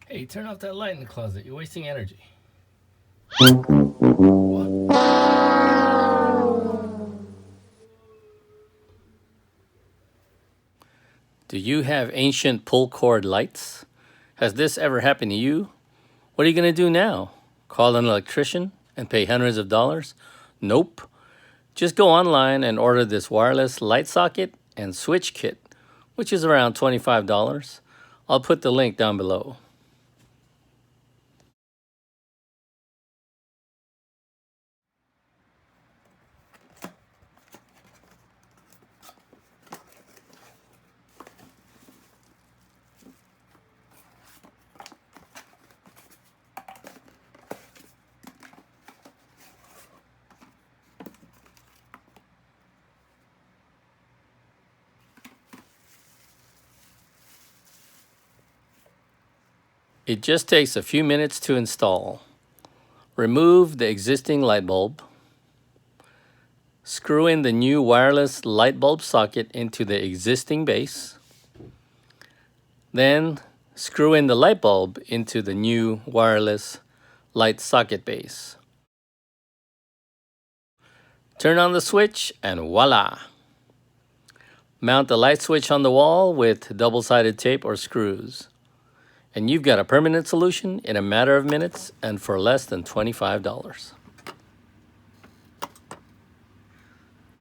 Hey, turn off that light in the closet. You're wasting energy. What? Do you have ancient pull cord lights? Has this ever happened to you? What are you going to do now? Call an electrician and pay hundreds of dollars? Nope. Just go online and order this wireless light socket and switch kit, which is around $25. I'll put the link down below. It just takes a few minutes to install. Remove the existing light bulb. Screw in the new wireless light bulb socket into the existing base. Then screw in the light bulb into the new wireless light socket base. Turn on the switch and voila! Mount the light switch on the wall with double-sided tape or screws. And you've got a permanent solution in a matter of minutes and for less than $25.